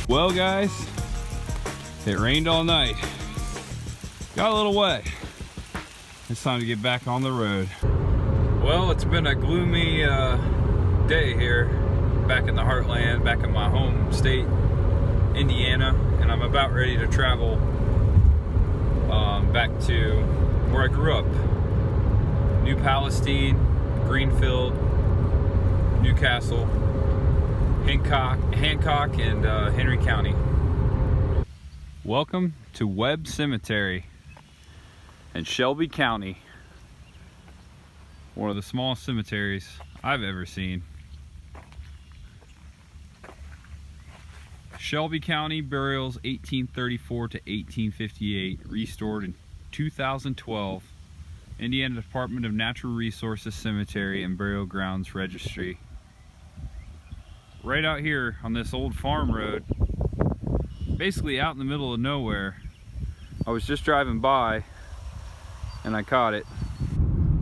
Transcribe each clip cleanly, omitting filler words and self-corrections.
Well guys, it rained all night. Got a little wet. It's time to get back on the road. Well, it's been a gloomy day here, back in the heartland, back in my home state, Indiana, and I'm about ready to travel back to where I grew up. New Palestine, Greenfield, Newcastle, Hancock, and Henry County. Welcome to Webb Cemetery in Shelby County. One of the smallest cemeteries I've ever seen. Shelby County burials 1834 to 1858, restored in 2012. Indiana Department of Natural Resources Cemetery and Burial Grounds Registry. Right out here on this old farm road, basically out in the middle of nowhere. I was just driving by and I caught it.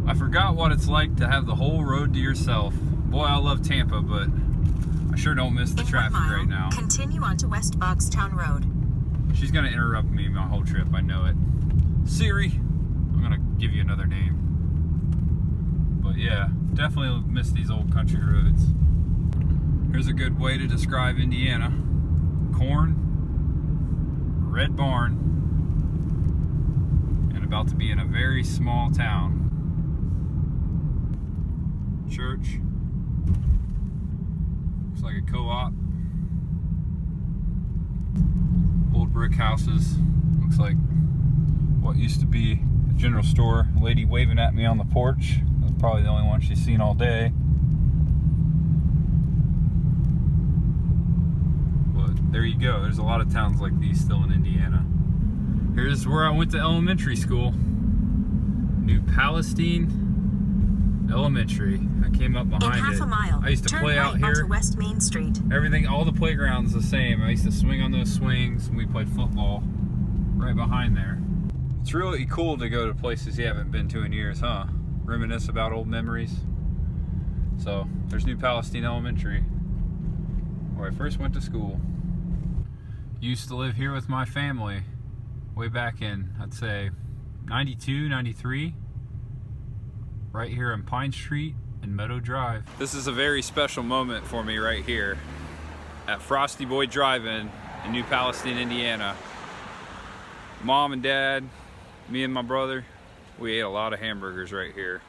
I forgot what it's like to have the whole road to yourself. Boy, I love Tampa, but I sure don't miss the traffic right now. Continue on to West Bogstown Road. She's gonna interrupt me my whole trip, I know it. Siri, I'm gonna give you another name. But yeah, definitely miss these old country roads. Here's a good way to describe Indiana. Corn, red barn, and about to be in a very small town. Church. Looks like a co-op. Old brick houses. Looks like what used to be a general store. A lady waving at me on the porch. That's probably the only one she's seen all day. But there you go. There's a lot of towns like these still in Indiana. Here's where I went to elementary school. New Palestine Elementary. I came up behind it. In half a mile, I used to play out here. Onto West Main Street. Everything, all the playgrounds the same. I used to swing on those swings and we played football right behind there. It's really cool to go to places you haven't been to in years, huh? Reminisce about old memories. So there's New Palestine Elementary, where I first went to school. Used to live here with my family way back in, I'd say, 92, 93. Right here on Pine Street and Meadow Drive. This is a very special moment for me right here at Frosty Boy Drive-In in New Palestine, Indiana. Mom and Dad, me and my brother, we ate a lot of hamburgers right here.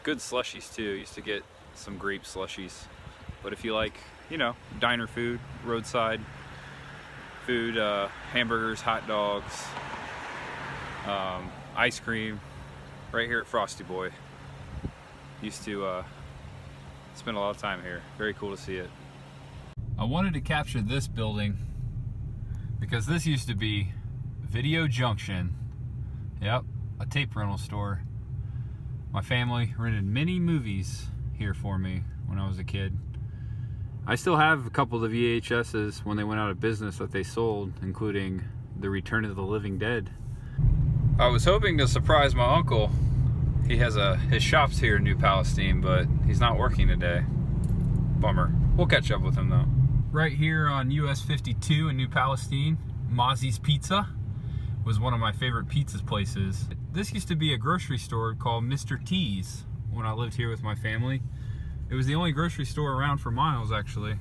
Good slushies too. Used to get some grape slushies. But if you like, you know, diner food, roadside food, hamburgers, hot dogs, ice cream, right here at Frosty Boy. Used to spend a lot of time here. Very cool to see it. I wanted to capture this building because this used to be Video Junction. Yep, a tape rental store. My family rented many movies here for me when I was a kid. I still have a couple of the VHSs when they went out of business that they sold, including The Return of the Living Dead. I was hoping to surprise my uncle. He has his shop's here in New Palestine, but he's not working today. Bummer. We'll catch up with him though. Right here on US 52 in New Palestine, Mozzie's Pizza was one of my favorite pizza places. This used to be a grocery store called Mr. T's when I lived here with my family. It was the only grocery store around for miles, actually.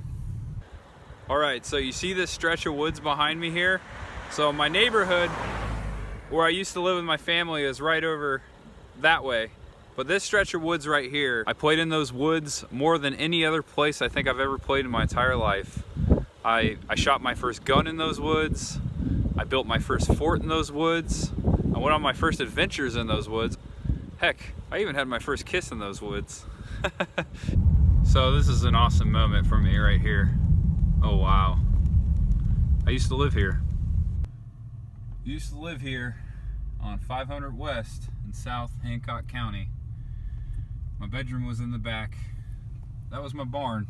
All right, so you see this stretch of woods behind me here? So my neighborhood where I used to live with my family is right over that way, but this stretch of woods right here, I played in those woods more than any other place I think I've ever played in my entire life. I shot my first gun in those woods. I built my first fort in those woods. I went on my first adventures in those woods. Heck, I even had my first kiss in those woods. So this is an awesome moment for me right here. Oh wow. I used to live here. Used to live here on 500 West in South Hancock County. My bedroom was in the back. That was my barn.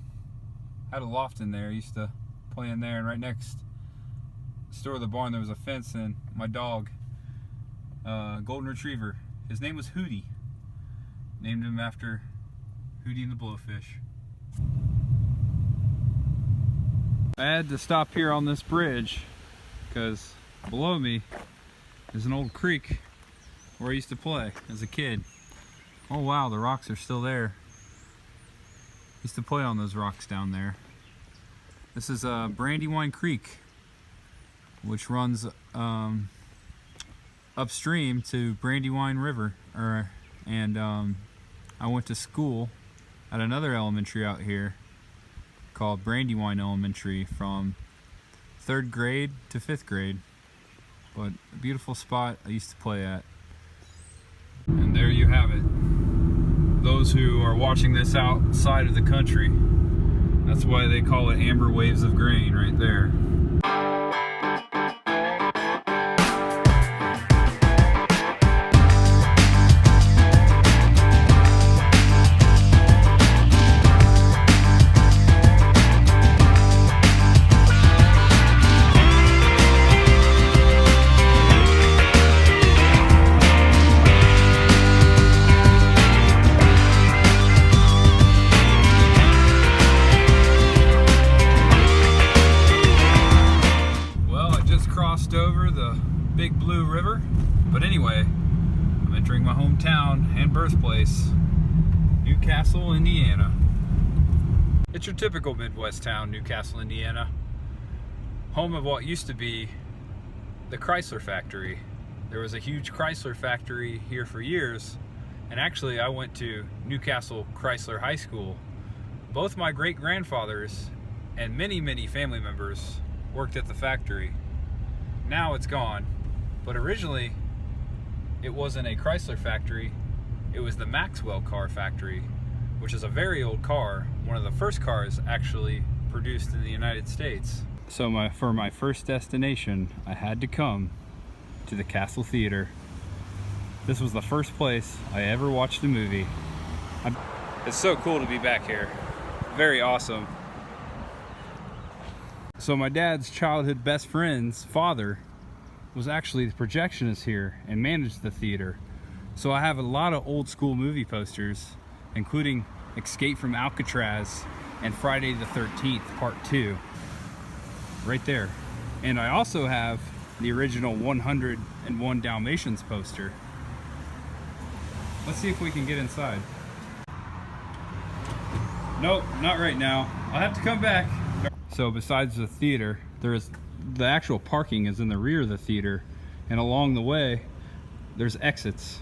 Had a loft in there. I used to play in there, and right next door of the barn there was a fence, and my dog, golden retriever, his name was Hootie. Named him after Hootie and the Blowfish. I had to stop here on this bridge because below me is an old creek where I used to play as a kid. Oh wow, the rocks are still there. Used to play on those rocks down there. This is Brandywine Creek, which runs upstream to Brandywine River. I went to school at another elementary out here called Brandywine Elementary from 3rd grade to 5th grade. But a beautiful spot I used to play at. And there you have it. Those who are watching this outside of the country, that's why they call it amber waves of grain right there. Over the Big Blue River, but anyway, I'm entering my hometown and birthplace, Newcastle, Indiana. It's your typical Midwest town, Newcastle, Indiana, home of what used to be the Chrysler Factory. There was a huge Chrysler factory here for years, and actually I went to Newcastle Chrysler High School. Both my great-grandfathers and many family members worked at the factory. Now it's gone, but originally it wasn't a Chrysler factory, it was the Maxwell car factory, which is a very old car, one of the first cars actually produced in the United States. So for my first destination, I had to come to the Castle Theater. This was the first place I ever watched a movie. It's so cool to be back here, very awesome. So my dad's childhood best friend's father was actually the projectionist here and managed the theater. So I have a lot of old school movie posters, including Escape from Alcatraz and Friday the 13th Part 2, right there. And I also have the original 101 Dalmatians poster. Let's see if we can get inside. Nope, not right now. I'll have to come back. So besides the theater, the actual parking is in the rear of the theater, and along the way there's exits.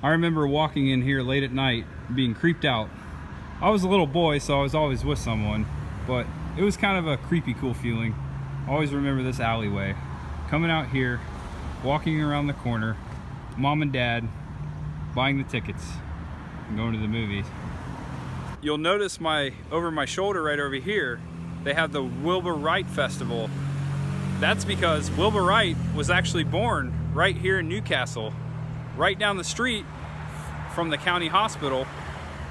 I remember walking in here late at night being creeped out. I was a little boy, so I was always with someone, but it was kind of a creepy cool feeling. I always remember this alleyway. Coming out here, walking around the corner, mom and dad buying the tickets and going to the movies. You'll notice over my shoulder right over here, they have the Wilbur Wright Festival. That's because Wilbur Wright was actually born right here in Newcastle, right down the street from the county hospital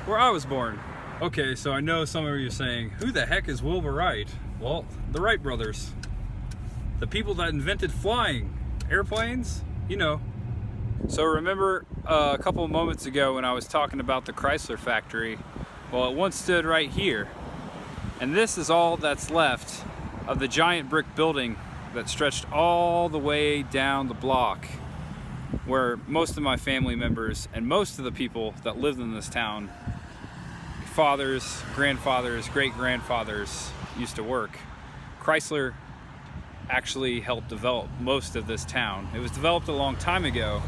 where I was born. Okay, so I know some of you are saying, who the heck is Wilbur Wright? Well, the Wright brothers. The people that invented flying, airplanes, you know. So remember a couple of moments ago when I was talking about the Chrysler factory? Well, it once stood right here. And this is all that's left of the giant brick building that stretched all the way down the block, where most of my family members and most of the people that lived in this town, fathers, grandfathers, great-grandfathers, used to work. Chrysler actually helped develop most of this town. It was developed a long time ago.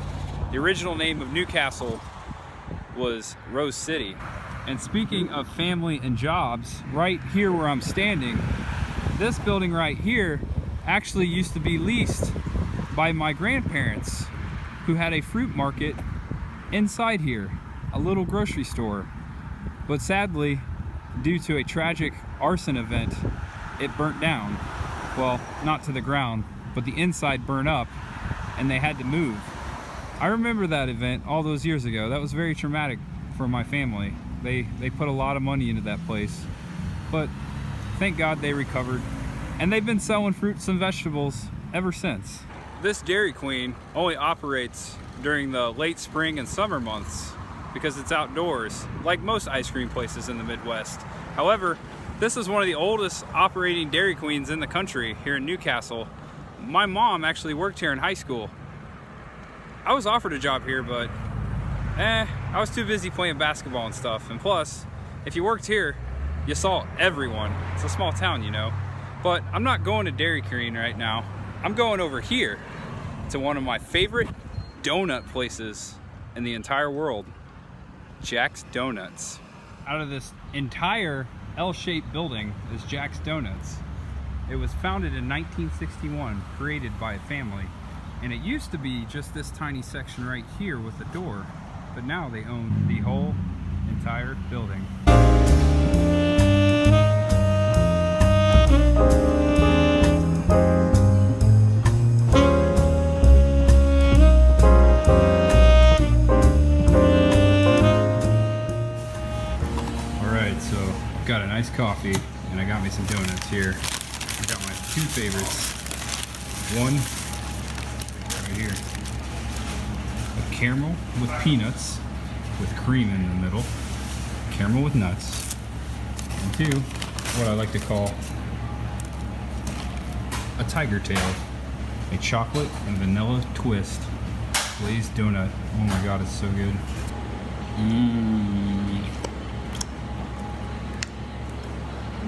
The original name of Newcastle was Rose City. And speaking of family and jobs, right here where I'm standing, this building right here actually used to be leased by my grandparents, who had a fruit market inside here, a little grocery store. But sadly, due to a tragic arson event, it burnt down. Well, not to the ground, but the inside burned up and they had to move. I remember that event all those years ago. That was very traumatic for my family. They put a lot of money into that place, but thank God they recovered, and they've been selling fruits and vegetables ever since. This Dairy Queen only operates during the late spring and summer months because it's outdoors, like most ice cream places in the Midwest. However, This is one of the oldest operating Dairy Queens in the country here in Newcastle. My mom actually worked here in high school. I was offered a job here, but I was too busy playing basketball and stuff. And plus, if you worked here, you saw everyone. It's a small town, you know. But I'm not going to Dairy Queen right now. I'm going over here to one of my favorite donut places in the entire world, Jack's Donuts. Out of this entire L-shaped building is Jack's Donuts. It was founded in 1961, created by a family. And it used to be just this tiny section right here with a door, but now they own the whole entire building. Alright, so I've got a nice coffee and I got me some donuts here. I got my two favorites. One right here, a caramel with peanuts with cream in the middle, caramel with nuts, and two, what I like to call a tiger tail, a chocolate and vanilla twist glazed donut. Oh my god, it's so good.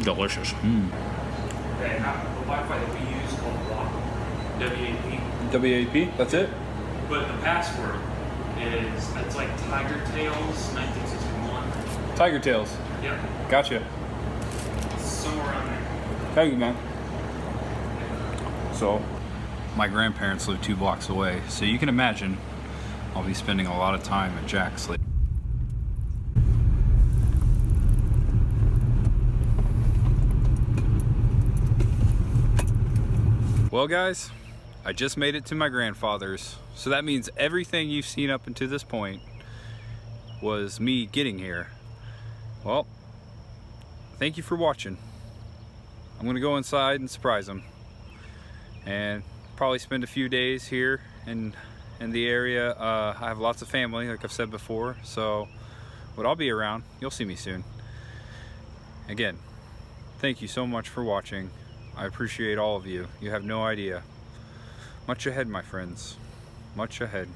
Delicious. And the Wi-Fi that we use called WAP. WAP, that's it? But the password is, it's like Tiger Tails 1961. Tiger Tails. Yep. Gotcha. Somewhere around there. Thank you, man. So, my grandparents live 2 blocks away, so you can imagine I'll be spending a lot of time at Jack's. Well guys, I just made it to my grandfather's, so that means everything you've seen up until this point was me getting here. Well, thank you for watching. I'm gonna go inside and surprise him and probably spend a few days here in the area. I have lots of family, like I've said before, so I'll be around. You'll see me soon. Again, thank you so much for watching. I appreciate all of you. You have no idea. Much ahead, my friends. Much ahead.